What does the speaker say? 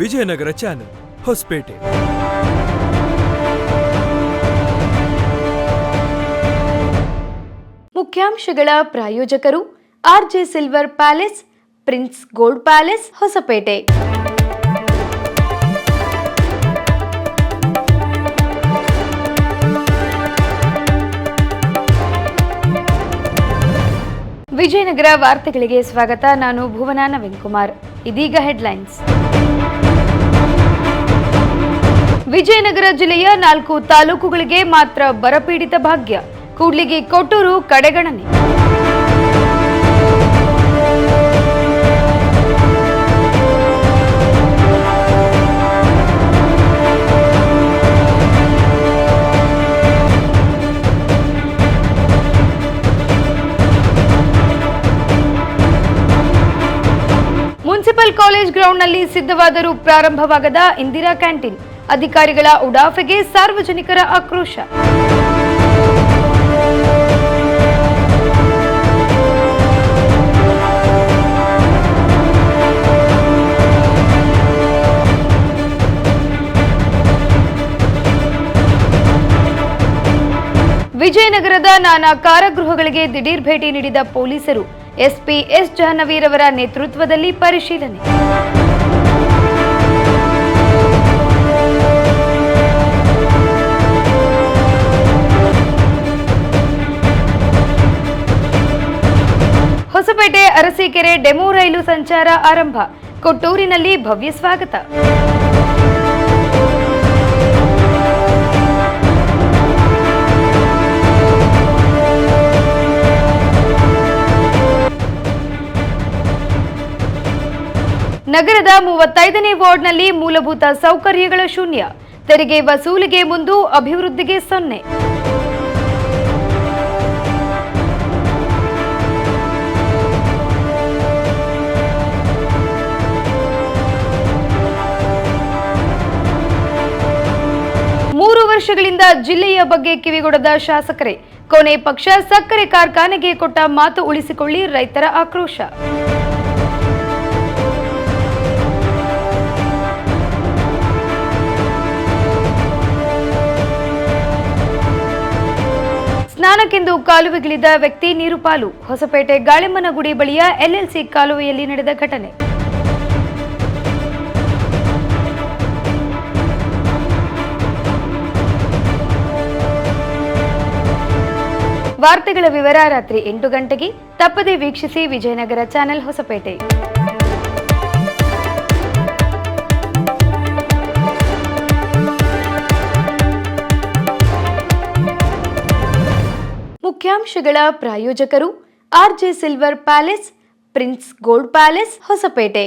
Vijayanagara channel Hosapete. ಮುಖ್ಯಾಂಶಗಳ ಪ್ರಾಯೋಜಕರು RJ silver palace, prince gold palace, Hosapete. Vijayanagara ವಾರ್ತೆಗಳಿಗೆ ಸ್ವಾಗತ. ನಾನು ಭುವನ ನವೀನ್ ಕುಮಾರ್. ಇದೀಗ ಹೆಡ್ಲೈನ್ಸ್. ವಿಜಯನಗರ ಜಿಲ್ಲೆಯ 4 ತಾಲೂಕುಗಳಿಗೆ ಮಾತ್ರ ಬರಪೀಡಿತ ಭಾಗ್ಯ. ಕೂಡ್ಲಿಗಿ, ಕೊಟ್ಟೂರು ಕಡೆಗಣನೆ. ಮುನ್ಸಿಪಲ್ ಕಾಲೇಜ್ ಗ್ರೌಂಡ್ನಲ್ಲಿ ಸಿದ್ಧವಾದರೂ ಪ್ರಾರಂಭವಾಗದ ಇಂದಿರಾ ಕ್ಯಾಂಟೀನ್. ಅಧಿಕಾರಿಗಳ ಉಡಾಫೆಗೆ ಸಾರ್ವಜನಿಕರ ಆಕ್ರೋಶ. ವಿಜಯನಗರದ ನಾನಾ ಕಾರಾಗೃಹಗಳಿಗೆ ದಿಢೀರ್ ಭೇಟಿ ನೀಡಿದ ಪೊಲೀಸರು. ಎಸ್ಪಿ ಎಸ್ ಜಾಹ್ನವೀರ್ ಅವರ ನೇತೃತ್ವದಲ್ಲಿ ಪರಿಶೀಲನೆ. ಹೊಸಪೇಟೆ ಅರಸೀಕೆರೆ ಡೆಮೋ ರೈಲು ಸಂಚಾರ ಆರಂಭ. ಕೊಟ್ಟೂರಿನಲ್ಲಿ ಭವ್ಯ ಸ್ವಾಗತ. ನಗರದ 35ನೇ ವಾರ್ಡ್ನಲ್ಲಿ ಮೂಲಭೂತ ಸೌಕರ್ಯಗಳ ಶೂನ್ಯ. ತೆರಿಗೆ ವಸೂಲಿಗೆ ಮುಂದು, ಅಭಿವೃದ್ಧಿಗೆ 0. ಮೂರು ವರ್ಷಗಳಿಂದ ಜಿಲ್ಲೆಯ ಬಗ್ಗೆ ಕಿವಿಗೊಡದ ಶಾಸಕರೇ. ಕೊನೆ ಪಕ್ಷ ಸಕ್ಕರೆ ಕಾರ್ಖಾನೆಗೆ ಕೊಟ್ಟ ಮಾತು ಉಳಿಸಿಕೊಳ್ಳಿ, ರೈತರ ಆಕ್ರೋಶ. ಸ್ನಾನಕ್ಕೆಂದು ಕಾಲುವೆಗಿಳಿದ ವ್ಯಕ್ತಿ ನೀರು ಪಾಲು. ಹೊಸಪೇಟೆ ಗಾಳಿಮ್ಮನಗುಡಿ ಬಳಿಯ ಎಲ್ಎಲ್ಸಿ ಕಾಲುವೆಯಲ್ಲಿ ನಡೆದ ಘಟನೆ. ವಾರ್ತೆಗಳ ವಿವರ ರಾತ್ರಿ 8 ಗಂಟೆಗೆ. ತಪ್ಪದೇ ವೀಕ್ಷಿಸಿ ವಿಜಯನಗರ ಚಾನೆಲ್ ಹೊಸಪೇಟೆ. ಮುಖ್ಯಾಂಶಗಳ ಪ್ರಾಯೋಜಕರು RJ silver palace, prince gold palace, Hosapete.